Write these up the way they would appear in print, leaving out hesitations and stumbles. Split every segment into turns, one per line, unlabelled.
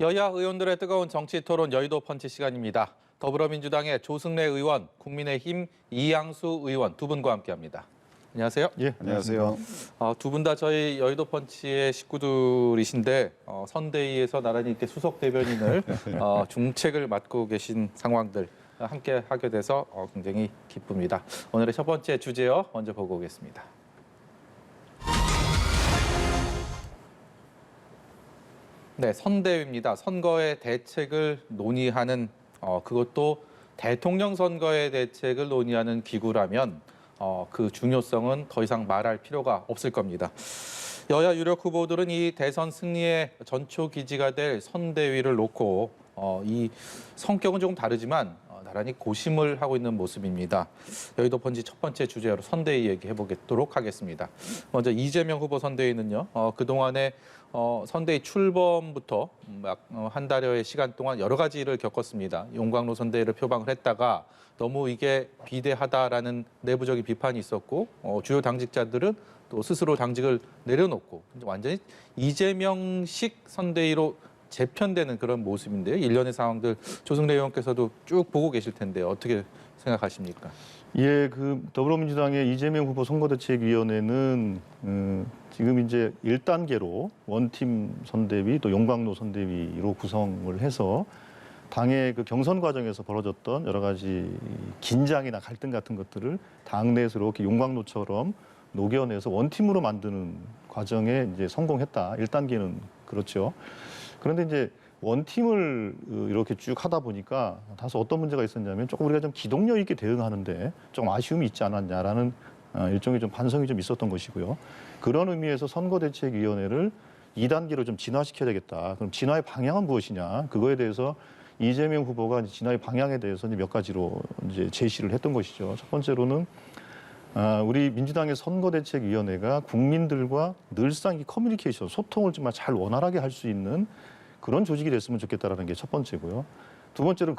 여야 의원들의 뜨거운 정치 토론 여의도 펀치 시간입니다. 더불어민주당의 조승래 의원, 국민의힘 이양수 의원 두 분과 함께합니다. 안녕하세요.
예, 안녕하세요.
두 분 다 저희 여의도 펀치의 식구들이신데 선대위에서 나란히 이렇게 수석 대변인을 중책을 맡고 계신 상황들 함께 하게 돼서 굉장히 기쁩니다. 오늘의 첫 번째 주제요 먼저 보고 오겠습니다. 네, 선대위입니다. 선거의 대책을 논의하는 그것도 대통령 선거의 대책을 논의하는 기구라면 그 중요성은 더 이상 말할 필요가 없을 겁니다. 여야 유력 후보들은 이 대선 승리의 전초 기지가 될 선대위를 놓고 이 성격은 조금 다르지만 나란히 고심을 하고 있는 모습입니다. 여의도 펀치 첫 번째 주제로 선대위 얘기해보도록 하겠습니다. 먼저 이재명 후보 선대위는요. 그동안에 선대위 출범부터 한 달여의 시간 동안 여러 가지 일을 겪었습니다. 용광로 선대위를 표방을 했다가 너무 이게 비대하다라는 내부적인 비판이 있었고 주요 당직자들은 또 스스로 당직을 내려놓고 완전히 이재명식 선대위로 재편되는 그런 모습인데요. 일련의 상황들 조승래 의원께서도 쭉 보고 계실 텐데 어떻게 생각하십니까?
예, 더불어민주당의 이재명 후보 선거대책위원회는 지금 이제 1단계로 원팀 선대위 또 용광로 선대위로 구성을 해서 당의 그 경선 과정에서 벌어졌던 여러 가지 긴장이나 갈등 같은 것들을 당내에서 이렇게 용광로처럼 녹여내서 원팀으로 만드는 과정에 이제 성공했다. 1단계는 그렇죠. 그런데 이제 원팀을 이렇게 쭉 하다 보니까 다소 어떤 문제가 있었냐면 조금 우리가 좀 기동력 있게 대응하는데 좀 아쉬움이 있지 않았냐라는 일종의 좀 반성이 좀 있었던 것이고요. 그런 의미에서 선거대책위원회를 2단계로 좀 진화시켜야 되겠다. 그럼 진화의 방향은 무엇이냐? 그거에 대해서 이재명 후보가 진화의 방향에 대해서 몇 가지로 이제 제시를 했던 것이죠. 첫 번째로는 우리 민주당의 선거대책위원회가 국민들과 늘상 커뮤니케이션, 소통을 정말 잘 원활하게 할 수 있는 그런 조직이 됐으면 좋겠다라는 게 첫 번째고요. 두 번째로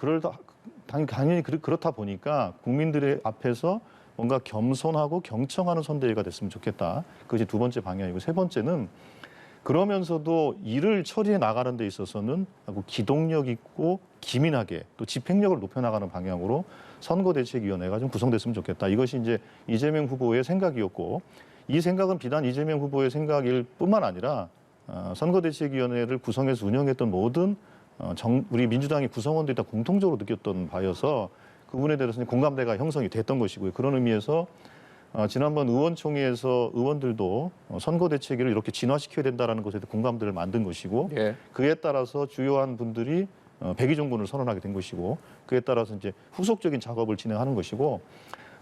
당연히 그렇다 보니까 국민들의 앞에서 뭔가 겸손하고 경청하는 선대위가 됐으면 좋겠다. 그것이 두 번째 방향이고 세 번째는 그러면서도 일을 처리해 나가는 데 있어서는 기동력 있고 기민하게 또 집행력을 높여나가는 방향으로 선거대책위원회가 좀 구성됐으면 좋겠다. 이것이 이제 이재명 후보의 생각이었고 이 생각은 비단 이재명 후보의 생각일 뿐만 아니라 선거대책위원회를 구성해서 운영했던 모든 우리 민주당의 구성원들이 다 공통적으로 느꼈던 바여서 그 부분에 대해서 공감대가 형성이 됐던 것이고요. 그런 의미에서 지난번 의원총회에서 의원들도 선거대책위를 이렇게 진화시켜야 된다는 것에 대해 공감대를 만든 것이고
예.
그에 따라서 주요한 분들이 백의종군을 선언하게 된 것이고 그에 따라서 이제 후속적인 작업을 진행하는 것이고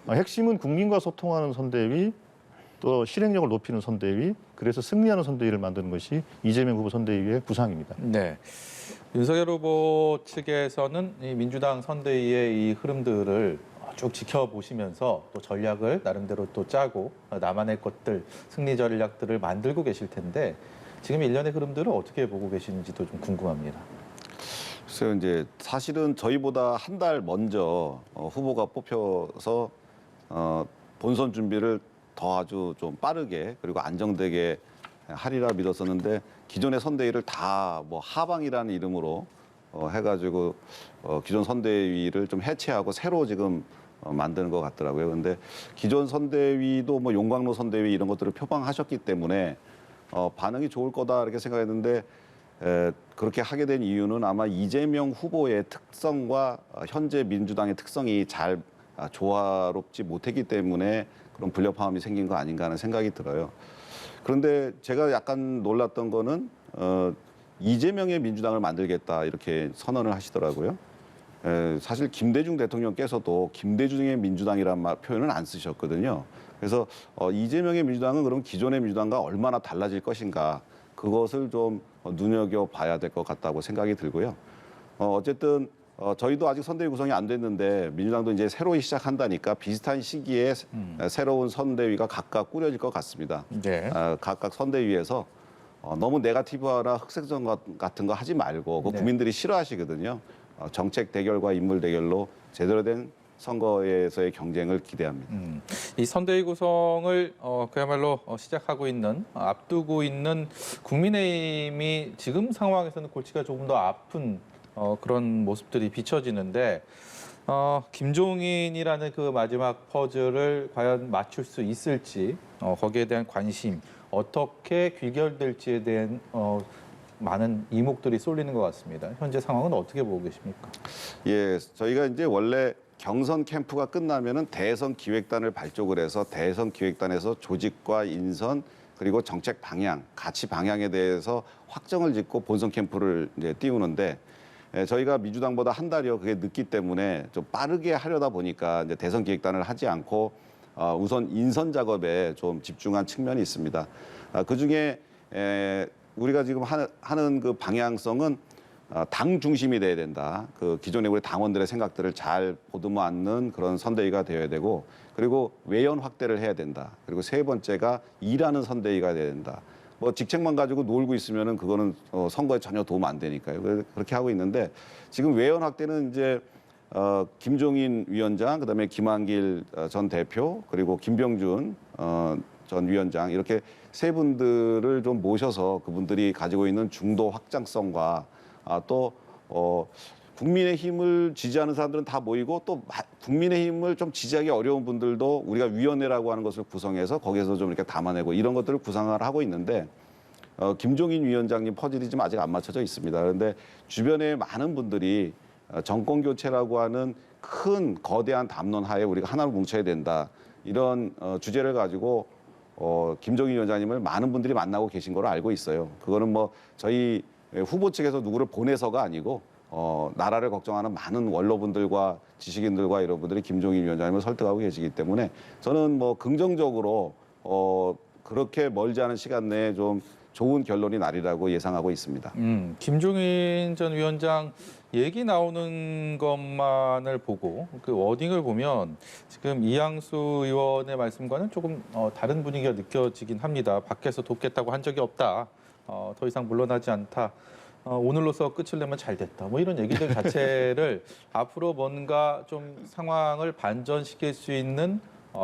핵심은 국민과 소통하는 선대위 또 실행력을 높이는 선대위 그래서 승리하는 선대위를 만드는 것이 이재명 후보 선대위의 구상입니다.
네. 윤석열 후보 측에서는 이 민주당 선대위의 이 흐름들을 쭉 지켜보시면서 또 전략을 나름대로 또 짜고 나만의 것들, 승리 전략들을 만들고 계실 텐데 지금 일련의 흐름들을 어떻게 보고 계시는지도 좀 궁금합니다.
글쎄요, 이제 사실은 저희보다 한 달 먼저 후보가 뽑혀서 본선 준비를 더 아주 좀 빠르게 그리고 안정되게 하리라 믿었었는데 기존의 선대위를 다 뭐 하방이라는 이름으로 해가지고 기존 선대위를 좀 해체하고 새로 지금 만드는 것 같더라고요. 근데 기존 선대위도 뭐 용광로 선대위 이런 것들을 표방하셨기 때문에 반응이 좋을 거다 이렇게 생각했는데 그렇게 하게 된 이유는 아마 이재명 후보의 특성과 현재 민주당의 특성이 잘 조화롭지 못했기 때문에 그런 불협화음이 생긴 거 아닌가 하는 생각이 들어요. 그런데 제가 약간 놀랐던 거는 이재명의 민주당을 만들겠다 이렇게 선언을 하시더라고요. 사실 김대중 대통령께서도 김대중의 민주당이란 표현은 안 쓰셨거든요. 그래서 이재명의 민주당은 그럼 기존의 민주당과 얼마나 달라질 것인가 그것을 좀 눈여겨봐야 될 것 같다고 생각이 들고요. 어쨌든 저희도 아직 선대위 구성이 안 됐는데 민주당도 이제 새로 시작한다니까 비슷한 시기에 새로운 선대위가 각각 꾸려질 것 같습니다.
네.
각각 선대위에서 너무 네거티브나 흑색전 같은 거 하지 말고
네.
국민들이 싫어하시거든요. 정책 대결과 인물 대결로 제대로 된 선거에서의 경쟁을 기대합니다.
이 선대위 구성을 그야말로 시작하고 있는 앞두고 있는 국민의힘이 지금 상황에서는 골치가 조금 더 아픈 그런 모습들이 비춰지는데 김종인이라는 그 마지막 퍼즐을 과연 맞출 수 있을지 거기에 대한 관심 어떻게 귀결될지에 대한 많은 이목들이 쏠리는 것 같습니다. 현재 상황은 어떻게 보고 계십니까?
예, 저희가 이제 원래 경선 캠프가 끝나면은 대선 기획단을 발족을 해서 대선 기획단에서 조직과 인선 그리고 정책 방향, 가치 방향에 대해서 확정을 짓고 본선 캠프를 이제 띄우는데 저희가 민주당보다 한 달여 그게 늦기 때문에 좀 빠르게 하려다 보니까 이제 대선 기획단을 하지 않고 우선 인선 작업에 좀 집중한 측면이 있습니다. 그 중에 우리가 지금 하는 그 방향성은 당 중심이 돼야 된다. 그 기존의 우리 당원들의 생각들을 잘 보듬어 안는 그런 선대위가 되어야 되고, 그리고 외연 확대를 해야 된다. 그리고 세 번째가 일하는 선대위가 돼야 된다. 뭐 직책만 가지고 놀고 있으면은 그거는 선거에 전혀 도움 안 되니까요. 그렇게 하고 있는데 지금 외연 확대는 이제 김종인 위원장, 그다음에 김한길 전 대표, 그리고 김병준 전 위원장 이렇게 세 분들을 좀 모셔서 그분들이 가지고 있는 중도 확장성과 또 국민의힘을 지지하는 사람들은 다 모이고 또 국민의힘을 좀 지지하기 어려운 분들도 우리가 위원회라고 하는 것을 구성해서 거기에서 좀 이렇게 담아내고 이런 것들을 구상을 하고 있는데 김종인 위원장님 퍼즐이 좀 아직 안 맞춰져 있습니다. 그런데 주변에 많은 분들이 정권 교체라고 하는 큰 거대한 담론 하에 우리가 하나로 뭉쳐야 된다. 이런 주제를 가지고 김종인 위원장님을 많은 분들이 만나고 계신 걸로 알고 있어요. 그거는 뭐 저희 후보 측에서 누구를 보내서가 아니고 나라를 걱정하는 많은 원로분들과 지식인들과 이런 분들이 김종인 위원장님을 설득하고 계시기 때문에 저는 뭐 긍정적으로 그렇게 멀지 않은 시간 내에 좀 좋은 결론이 나리라고 예상하고 있습니다.
김종인 전 위원장 얘기 나오는 것만을 보고 그 워딩을 보면 지금 이양수 의원의 말씀과는 조금 다른 분위기가 느껴지긴 합니다. 밖에서 돕겠다고 한 적이 없다. 더 이상 물러나지 않다. 오늘로서 끝을 내면 잘 됐다. 뭐 이런 얘기들 자체를 앞으로 뭔가 좀 상황을 반전시킬 수 있는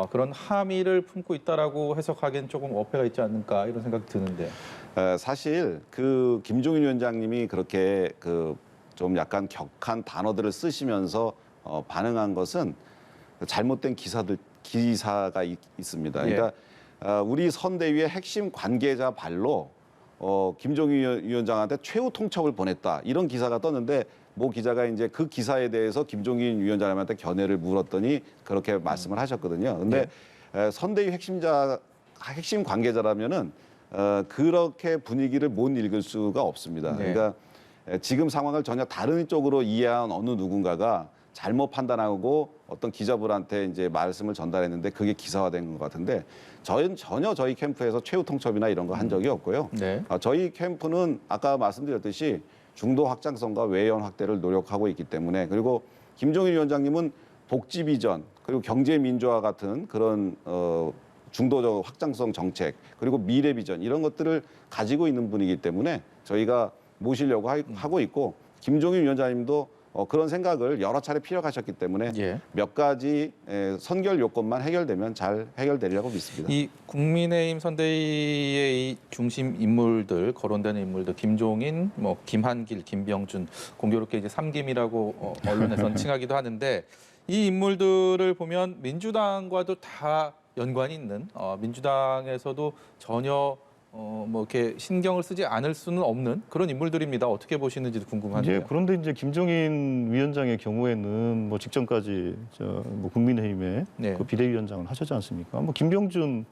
그런 함의를 품고 있다라고 해석하기엔 조금 어폐가 있지 않을까 이런 생각이 드는데.
사실 그 김종인 위원장님이 그렇게 그 좀 약간 격한 단어들을 쓰시면서 반응한 것은 잘못된 기사가 있습니다. 그러니까 우리 선대위의 핵심 관계자 발로 김종인 위원장한테 최후 통첩을 보냈다 이런 기사가 떴는데 모 기자가 이제 그 기사에 대해서 김종인 위원장님한테 견해를 물었더니 그렇게 말씀을 하셨거든요. 근데 선대위 핵심 관계자라면은 그렇게 분위기를 못 읽을 수가 없습니다. 그러니까 지금 상황을 전혀 다른 쪽으로 이해한 어느 누군가가 잘못 판단하고 어떤 기자분한테 이제 말씀을 전달했는데 그게 기사화된 것 같은데 저희는 전혀 저희 캠프에서 최후 통첩이나 이런 거 한 적이 없고요. 저희 캠프는 아까 말씀드렸듯이 중도 확장성과 외연 확대를 노력하고 있기 때문에 그리고 김종인 위원장님은 복지 비전 그리고 경제 민주화 같은 그런 중도적 확장성 정책 그리고 미래 비전 이런 것들을 가지고 있는 분이기 때문에 저희가 모시려고 하고 있고 김종인 위원장님도 그런 생각을 여러 차례 피력하셨기 때문에 몇 가지 선결 요건만 해결되면 잘 해결되리라고 믿습니다.
이 국민의힘 선대위의 이 중심 인물들 거론되는 인물들 김종인, 뭐 김한길, 김병준 공교롭게 이제 삼김이라고 언론에서는 칭하기도 하는데 이 인물들을 보면 민주당과도 다 연관이 있는 민주당에서도 전혀 뭐 이렇게 신경을 쓰지 않을 수는 없는 그런 인물들입니다. 어떻게 보시는지도 궁금한데요.
그런데 이제 김종인 위원장의 경우에는 뭐 직전까지 뭐 국민의힘의 그 비대위원장을 하셨지 않습니까? 뭐 김병준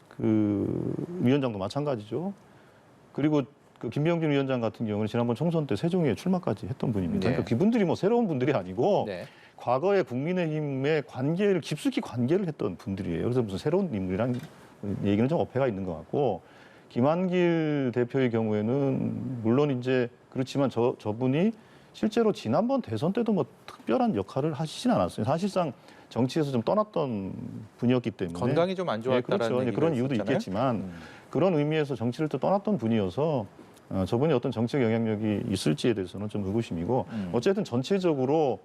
그 위원장도 마찬가지죠. 그리고 그 김병준 위원장 같은 경우는 지난번 총선 때 세종에 출마까지 했던 분입니다. 그러니까 그분들이 뭐 새로운 분들이 아니고 과거에 국민의힘의 깊숙이 관계를 했던 분들이에요. 그래서 무슨 새로운 인물이란 얘기는 좀 어폐가 있는 것 같고. 김한길 대표의 경우에는 물론 이제 그렇지만 저분이 실제로 지난번 대선 때도 뭐 특별한 역할을 하시진 않았어요. 사실상 정치에서 좀 떠났던 분이었기 때문에
건강이 좀 안 좋았다라는
그렇죠. 그런 이유도
있었잖아요.
있겠지만 그런 의미에서 정치를 또 떠났던 분이어서 저분이 어떤 정치적 영향력이 있을지에 대해서는 좀 의구심이고 어쨌든 전체적으로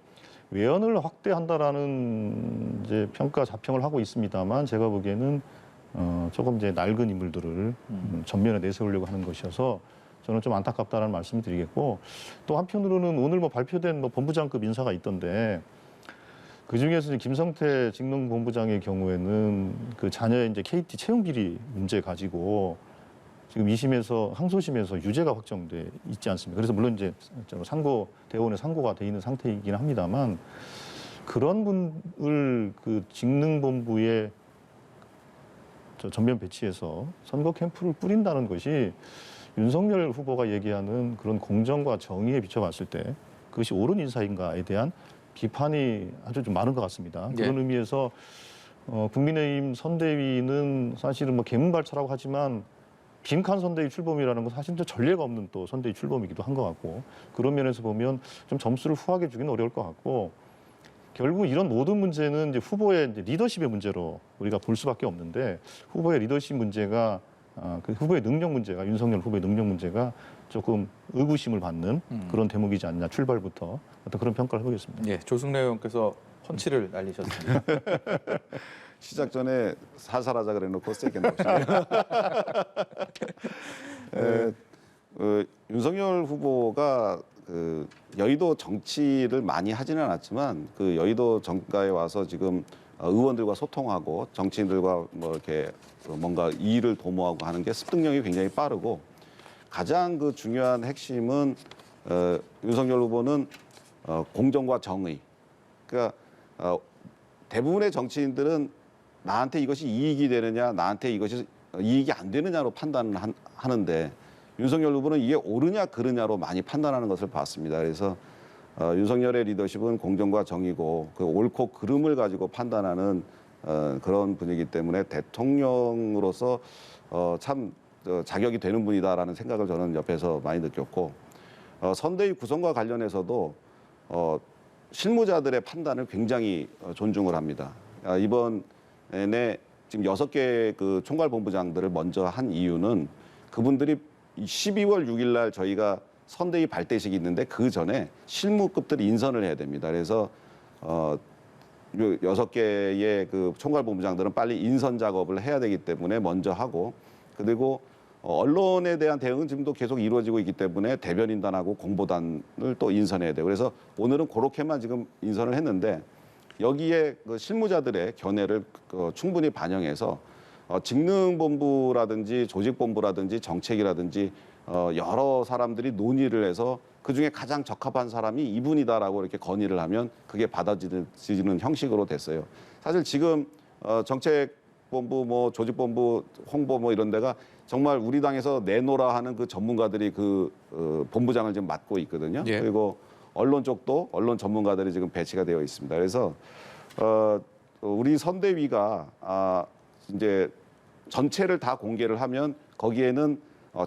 외연을 확대한다라는 이제 평가 자평을 하고 있습니다만 제가 보기에는 조금 이제 낡은 인물들을 전면에 내세우려고 하는 것이어서 저는 좀 안타깝다라는 말씀을 드리겠고 또 한편으로는 오늘 뭐 발표된 뭐 본부장급 인사가 있던데 그 중에서 이제 김성태 직능본부장의 경우에는 그 자녀의 이제 KT 채용 비리 문제 가지고 지금 2심에서 항소심에서 유죄가 확정돼 있지 않습니까? 그래서 물론 이제 대법원에 상고가 돼 있는 상태이긴 합니다만 그런 분을 그 직능본부에 전면 배치해서 선거 캠프를 뿌린다는 것이 윤석열 후보가 얘기하는 그런 공정과 정의에 비춰봤을 때 그것이 옳은 인사인가에 대한 비판이 아주 좀 많은 것 같습니다.
예.
그런 의미에서 국민의힘 선대위는 사실은 뭐 개문발차라고 하지만 빈칸 선대위 출범이라는 건 사실 전례가 없는 또 선대위 출범이기도 한 것 같고 그런 면에서 보면 좀 점수를 후하게 주기는 어려울 것 같고 결국 이런 모든 문제는 이제 후보의 이제 리더십의 문제로 우리가 볼 수밖에 없는데 후보의 리더십 문제가 그 후보의 능력 문제가 윤석열 후보의 능력 문제가 조금 의구심을 받는 그런 대목이지 않냐 출발부터 어떤 그런 평가를 해보겠습니다.
예, 조승래 의원께서 펀치를 날리셨습니다.
시작 전에 살살하자 그래놓고 세게 나오시네요. 윤석열 후보가 그 여의도 정치를 많이 하지는 않았지만 그 여의도 정가에 와서 지금 의원들과 소통하고 정치인들과 뭐 이렇게 뭔가 이의를 도모하고 하는 게 습득력이 굉장히 빠르고 가장 그 중요한 핵심은 윤석열 후보는 공정과 정의. 그러니까 대부분의 정치인들은 나한테 이것이 이익이 되느냐, 나한테 이것이 이익이 안 되느냐로 판단을 하는데 윤석열 후보는 이게 옳으냐 그르냐로 많이 판단하는 것을 봤습니다. 그래서 윤석열의 리더십은 공정과 정의고 그 옳고 그름을 가지고 판단하는 그런 분이기 때문에 대통령으로서 참 자격이 되는 분이다라는 생각을 저는 옆에서 많이 느꼈고 선대위 구성과 관련해서도 실무자들의 판단을 굉장히 존중을 합니다. 이번에 지금 6개 그 총괄본부장들을 먼저 한 이유는 그분들이 12월 6일 날 저희가 선대위 발대식이 있는데 그 전에 실무급들 인선을 해야 됩니다. 그래서 6개의 그 총괄본부장들은 빨리 인선 작업을 해야 되기 때문에 먼저 하고 그리고 언론에 대한 대응은 지금도 계속 이루어지고 있기 때문에 대변인단하고 공보단을 또 인선해야 돼요. 그래서 오늘은 그렇게만 지금 인선을 했는데 여기에 그 실무자들의 견해를 충분히 반영해서 직능본부라든지 조직본부라든지 정책이라든지 여러 사람들이 논의를 해서 그중에 가장 적합한 사람이 이분이다라고 이렇게 건의를 하면 그게 받아들여지는 형식으로 됐어요. 사실 지금 정책본부, 뭐 조직본부, 홍보 뭐 이런 데가 정말 우리 당에서 내노라 하는 그 전문가들이 그 본부장을 지금 맡고 있거든요.
예.
그리고 언론 쪽도 언론 전문가들이 지금 배치가 되어 있습니다. 그래서 우리 선대위가 이제 전체를 다 공개를 하면 거기에는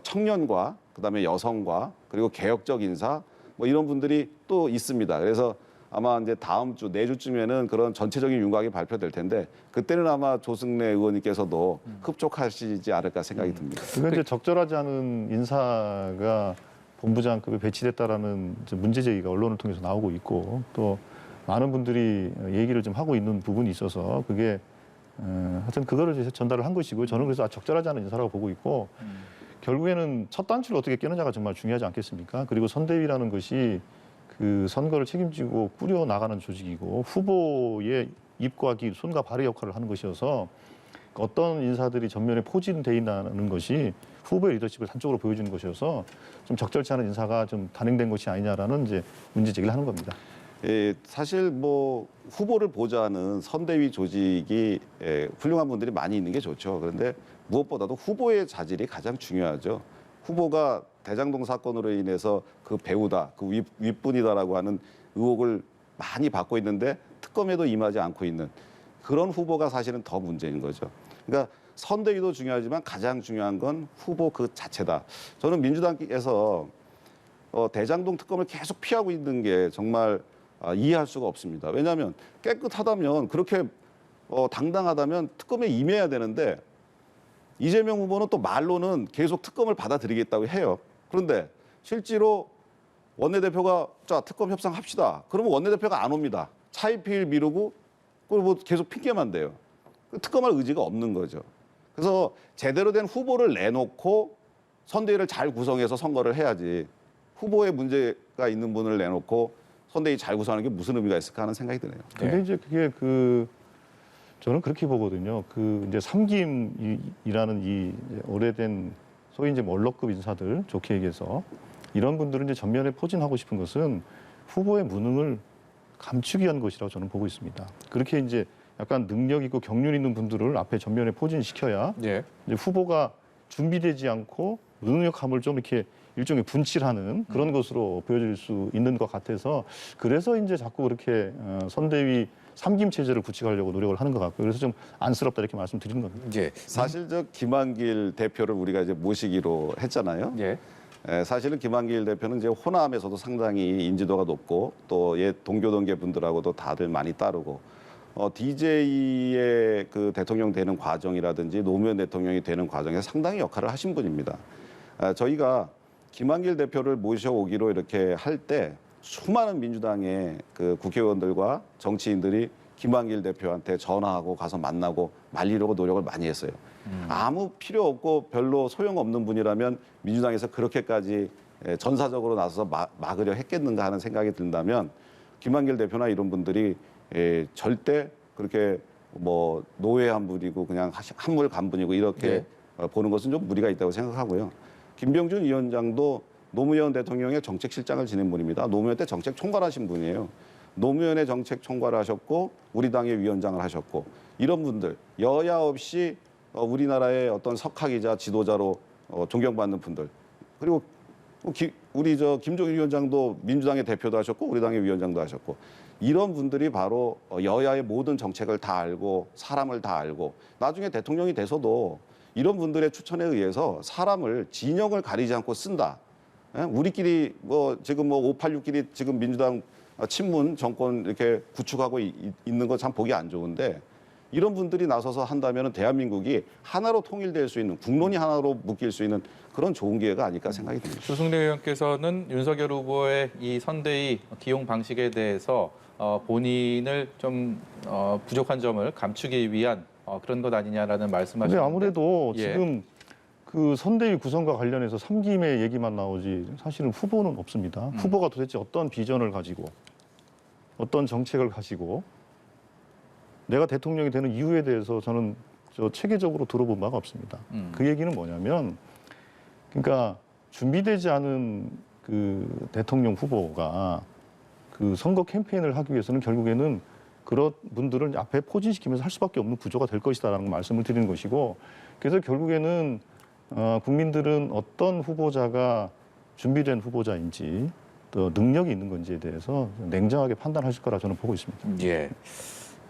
청년과 그다음에 여성과 그리고 개혁적 인사 뭐 이런 분들이 또 있습니다. 그래서 아마 이제 다음 주 내주쯤에는 그런 전체적인 윤곽이 발표될 텐데 그때는 아마 조승래 의원님께서도 흡족하시지 않을까 생각이 듭니다.
그건 이제 적절하지 않은 인사가 본부장급에 배치됐다라는 이제 문제 제기가 언론을 통해서 나오고 있고 또 많은 분들이 얘기를 좀 하고 있는 부분이 있어서 그게 하여튼 그거를 이제 전달을 한 것이고 저는 그래서 적절하지 않은 인사라고 보고 있고 결국에는 첫 단추를 어떻게 깨느냐가 정말 중요하지 않겠습니까? 그리고 선대위라는 것이 그 선거를 책임지고 꾸려 나가는 조직이고 후보의 입과 귀, 손과 발의 역할을 하는 것이어서 어떤 인사들이 전면에 포진돼 있다는 것이 후보의 리더십을 한쪽으로 보여주는 것이어서 좀 적절치 않은 인사가 좀 단행된 것이 아니냐라는 이제 문제 제기를 하는 겁니다.
예, 사실 뭐 후보를 보좌하는 선대위 조직이 훌륭한 분들이 많이 있는 게 좋죠. 그런데 무엇보다도 후보의 자질이 가장 중요하죠. 후보가 대장동 사건으로 인해서 그 배우다, 그 윗분이다라고 하는 의혹을 많이 받고 있는데 특검에도 임하지 않고 있는 그런 후보가 사실은 더 문제인 거죠. 그러니까 선대위도 중요하지만 가장 중요한 건 후보 그 자체다. 저는 민주당에서 대장동 특검을 계속 피하고 있는 게 정말 이해할 수가 없습니다. 왜냐하면 깨끗하다면 그렇게 당당하다면 특검에 임해야 되는데 이재명 후보는 또 말로는 계속 특검을 받아들이겠다고 해요. 그런데 실제로 원내대표가 자 특검 협상합시다. 그러면 원내대표가 안 옵니다. 차일피일 미루고 그리고 뭐 계속 핑계만 대요. 특검할 의지가 없는 거죠. 그래서 제대로 된 후보를 내놓고 선대위를 잘 구성해서 선거를 해야지 후보에 문제가 있는 분을 내놓고 선대위 잘 구성하는 게 무슨 의미가 있을까 하는 생각이 드네요.
근데 이제 그게 저는 그렇게 보거든요. 이제 삼김이라는 이 이제 오래된 소위 이제 원로급 인사들 좋게 얘기해서 이런 분들은 이제 전면에 포진하고 싶은 것은 후보의 무능을 감추기 위한 것이라고 저는 보고 있습니다. 그렇게 이제 약간 능력 있고 경륜 있는 분들을 앞에 전면에 포진시켜야
예.
이제 후보가 준비되지 않고 무능력함을 좀 이렇게 일종의 분칠하는 그런 것으로 보여질 수 있는 것 같아서 그래서 이제 자꾸 그렇게 선대위 삼김 체제를 구축하려고 노력을 하는 것 같고요. 그래서 좀 안쓰럽다 이렇게 말씀드리는 겁니다.
예.
사실 저 김한길 대표를 우리가 이제 모시기로 했잖아요.
예.
사실은 김한길 대표는 이제 호남에서도 상당히 인지도가 높고 또 옛 동교동계 분들하고도 다들 많이 따르고 DJ의 그 대통령 되는 과정이라든지 노무현 대통령이 되는 과정에서 상당히 역할을 하신 분입니다. 저희가 김한길 대표를 모셔오기로 이렇게 할 때 수많은 민주당의 그 국회의원들과 정치인들이 김한길 대표한테 전화하고 가서 만나고 말리려고 노력을 많이 했어요. 아무 필요 없고 별로 소용없는 분이라면 민주당에서 그렇게까지 전사적으로 나서서 막으려 했겠는가 하는 생각이 든다면 김한길 대표나 이런 분들이 절대 그렇게 뭐 노예한 분이고 그냥 한물 간 분이고 이렇게 보는 것은 좀 무리가 있다고 생각하고요. 김병준 위원장도 노무현 대통령의 정책실장을 지낸 분입니다. 노무현 때 정책 총괄하신 분이에요. 노무현의 정책 총괄하셨고 우리 당의 위원장을 하셨고 이런 분들 여야 없이 우리나라의 어떤 석학이자 지도자로 존경받는 분들 그리고 우리 김종인 위원장도 민주당의 대표도 하셨고 우리 당의 위원장도 하셨고 이런 분들이 바로 여야의 모든 정책을 다 알고 사람을 다 알고 나중에 대통령이 돼서도 이런 분들의 추천에 의해서 사람을 진영을 가리지 않고 쓴다. 우리끼리 지금 586끼리 지금 민주당 친문 정권 이렇게 구축하고 있는 거 참 보기 안 좋은데 이런 분들이 나서서 한다면 대한민국이 하나로 통일될 수 있는 국론이 하나로 묶일 수 있는 그런 좋은 기회가 아닐까 생각이 듭니다.
조승래 의원께서는 윤석열 후보의 이 선대위 기용 방식에 대해서 본인을 좀 부족한 점을 감추기 위한 그런 것 아니냐라는 말씀하셨는데.
근데 아무래도
예.
지금 그 선대위 구성과 관련해서 삼김의 얘기만 나오지 사실은 후보는 없습니다. 후보가 도대체 어떤 비전을 가지고 어떤 정책을 가지고 내가 대통령이 되는 이유에 대해서 저는 체계적으로 들어본 바가 없습니다. 그 얘기는 뭐냐면 그러니까 준비되지 않은 그 대통령 후보가 그 선거 캠페인을 하기 위해서는 결국에는 그런 분들을 앞에 포진시키면서 할 수밖에 없는 구조가 될 것이다라는 말씀을 드리는 것이고 그래서 결국에는 국민들은 어떤 후보자가 준비된 후보자인지 또 능력이 있는 건지에 대해서 냉정하게 판단하실 거라 저는 보고 있습니다.
예.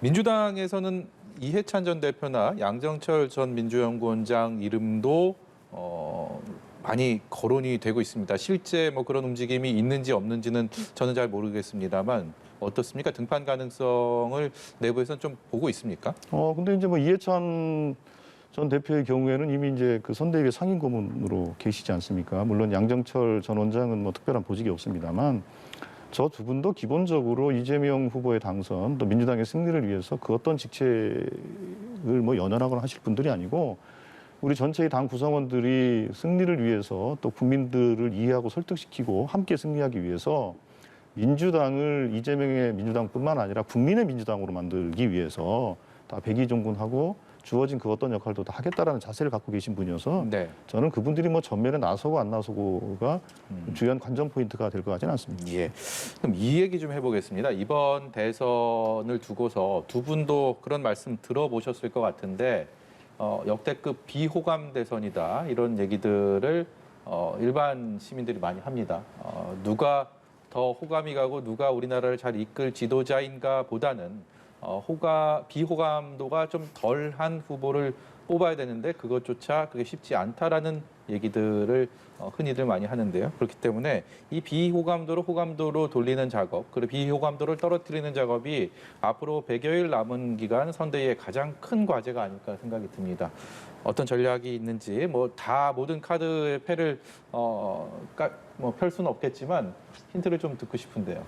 민주당에서는 이해찬 전 대표나 양정철 전 민주연구원장 이름도 많이 거론이 되고 있습니다. 실제 뭐 그런 움직임이 있는지 없는지는 저는 잘 모르겠습니다만 어떻습니까? 등판 가능성을 내부에서는 좀 보고 있습니까?
근데 이제 뭐 이해찬 전 대표의 경우에는 이미 이제 그 선대위 상임 고문으로 계시지 않습니까? 물론 양정철 전 원장은 뭐 특별한 보직이 없습니다만 저 두 분도 기본적으로 이재명 후보의 당선 또 민주당의 승리를 위해서 그 어떤 직책을 뭐 연연하거나 하실 분들이 아니고 우리 전체의 당 구성원들이 승리를 위해서 또 국민들을 이해하고 설득시키고 함께 승리하기 위해서 민주당을 이재명의 민주당뿐만 아니라 국민의 민주당으로 만들기 위해서 다 백의종군하고 주어진 그 어떤 역할도 다 하겠다라는 자세를 갖고 계신 분이어서
네.
저는 그분들이 뭐 전면에 나서고 안 나서고가 주요한 관전 포인트가 될 것 같지는 않습니다.
예. 그럼 이 얘기 좀 해보겠습니다. 이번 대선을 두고서 두 분도 그런 말씀 들어보셨을 것 같은데 역대급 비호감 대선이다 이런 얘기들을 일반 시민들이 많이 합니다. 누가 더 호감이 가고 누가 우리나라를 잘 이끌 지도자인가 보다는 비호감도가 좀 덜한 후보를 뽑아야 되는데 그것조차 그게 쉽지 않다라는 얘기들을 흔히들 많이 하는데요. 그렇기 때문에 이 비호감도를 호감도로 돌리는 작업, 그리고 비호감도를 떨어뜨리는 작업이 앞으로 100여일 남은 기간 선대위의 가장 큰 과제가 아닐까 생각이 듭니다. 어떤 전략이 있는지 다 모든 카드의 패를 펼 수는 없겠지만 힌트를 좀 듣고 싶은데요.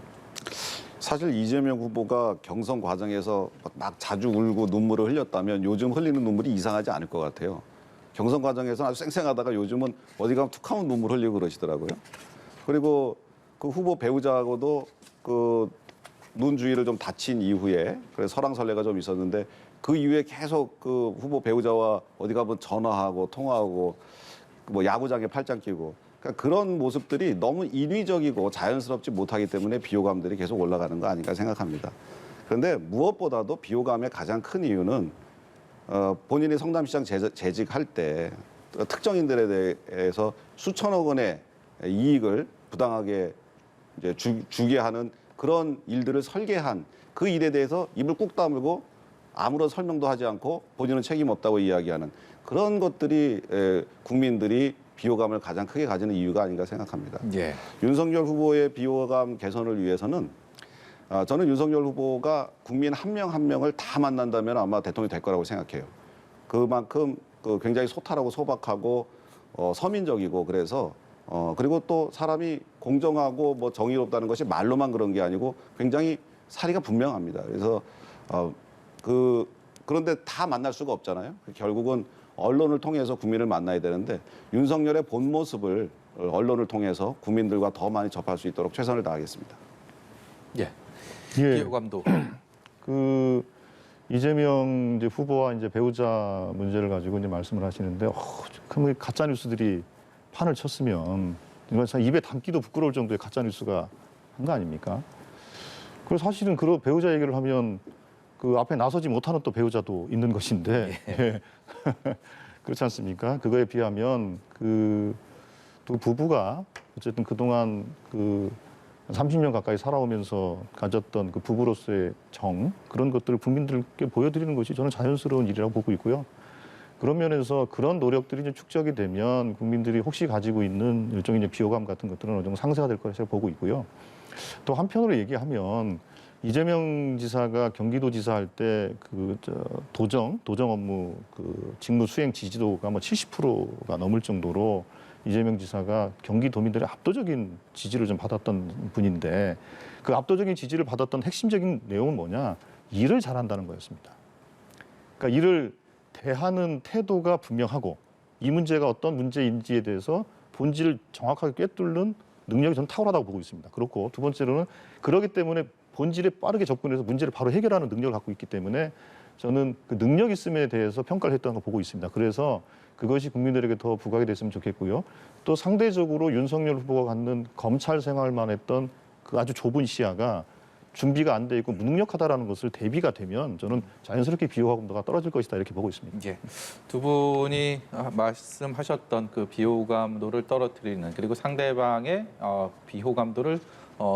사실 이재명 후보가 경선 과정에서 막 자주 울고 눈물을 흘렸다면 요즘 흘리는 눈물이 이상하지 않을 것 같아요. 경선 과정에서 아주 쌩쌩하다가 요즘은 어디 가면 툭 하면 눈물 흘리고 그러시더라고요. 그리고 그 후보 배우자하고도 그 눈 주위를 좀 다친 이후에 그래서 설왕설래가 좀 있었는데 그 이후에 계속 그 후보 배우자와 어디 가면 전화하고 통화하고 뭐 야구장에 팔짱 끼고 그러니까 그런 모습들이 너무 인위적이고 자연스럽지 못하기 때문에 비호감들이 계속 올라가는 거 아닌가 생각합니다. 그런데 무엇보다도 비호감의 가장 큰 이유는 본인이 성남시장 재직할 때 특정인들에 대해서 수천억 원의 이익을 부당하게 이제 주게 하는 그런 일들을 설계한 그 일에 대해서 입을 꾹 다물고 아무런 설명도 하지 않고 본인은 책임 없다고 이야기하는 그런 것들이 국민들이 비호감을 가장 크게 가지는 이유가 아닌가 생각합니다.
예.
윤석열 후보의 비호감 개선을 위해서는 저는 윤석열 후보가 국민 한 명 한 명을 다 만난다면 아마 대통령이 될 거라고 생각해요. 그만큼 굉장히 소탈하고 소박하고 서민적이고 그래서 그리고 또 사람이 공정하고 뭐 정의롭다는 것이 말로만 그런 게 아니고 굉장히 사리가 분명합니다. 그래서 그런데 다 만날 수가 없잖아요. 결국은 언론을 통해서 국민을 만나야 되는데 윤석열의 본 모습을 언론을 통해서 국민들과 더 많이 접할 수 있도록 최선을 다하겠습니다.
예.
예.
비호감도.
그 이재명 이제 후보와 이제 배우자 문제를 가지고 이제 말씀을 하시는데, 그럼 가짜 뉴스들이 판을 쳤으면 이건 참 입에 담기도 부끄러울 정도의 가짜 뉴스가 한 거 아닙니까? 그래서 사실은 그 배우자 얘기를 하면 그 앞에 나서지 못하는 또 배우자도 있는 것인데, 예. 그렇지 않습니까? 그거에 비하면 그 두 부부가 어쨌든 그동안 그 30년 가까이 살아오면서 가졌던 그 부부로서의 정, 그런 것들을 국민들께 보여드리는 것이 저는 자연스러운 일이라고 보고 있고요. 그런 면에서 그런 노력들이 이제 축적이 되면 국민들이 혹시 가지고 있는 일종의 이제 비호감 같은 것들은 어느 정도 상쇄가 될 거라 제가 보고 있고요. 또 한편으로 얘기하면 이재명 지사가 경기도지사 할 때 그 도정 업무 그 직무 수행 지지도가 뭐 70%가 넘을 정도로 이재명 지사가 경기도민들의 압도적인 지지를 좀 받았던 분인데 그 압도적인 지지를 받았던 핵심적인 내용은 뭐냐? 일을 잘한다는 거였습니다. 그러니까 일을 대하는 태도가 분명하고 이 문제가 어떤 문제인지에 대해서 본질을 정확하게 꿰뚫는 능력이 저는 탁월하다고 보고 있습니다. 그렇고 두 번째로는 그러기 때문에 본질에 빠르게 접근해서 문제를 바로 해결하는 능력을 갖고 있기 때문에 저는 그 능력 있음에 대해서 평가를 했다는 걸 보고 있습니다. 그래서 그것이 국민들에게 더 부각이 됐으면 좋겠고요. 또 상대적으로 윤석열 후보가 갖는 검찰 생활만 했던 그 아주 좁은 시야가 준비가 안 돼 있고 무능력하다라는 것을 대비가 되면 저는 자연스럽게 비호감도가 떨어질 것이다 이렇게 보고 있습니다.
예. 두 분이 말씀하셨던 그 비호감도를 떨어뜨리는 그리고 상대방의 비호감도를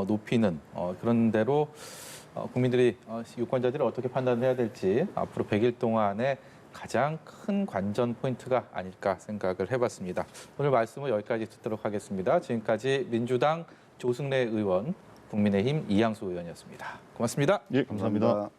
높이는 그런 대로 국민들이 유권자들이 어떻게 판단해야 될지 앞으로 100일 동안에 가장 큰 관전 포인트가 아닐까 생각을 해봤습니다. 오늘 말씀을 여기까지 듣도록 하겠습니다. 지금까지 민주당 조승래 의원, 국민의힘 이양수 의원이었습니다. 고맙습니다.
예, 감사합니다.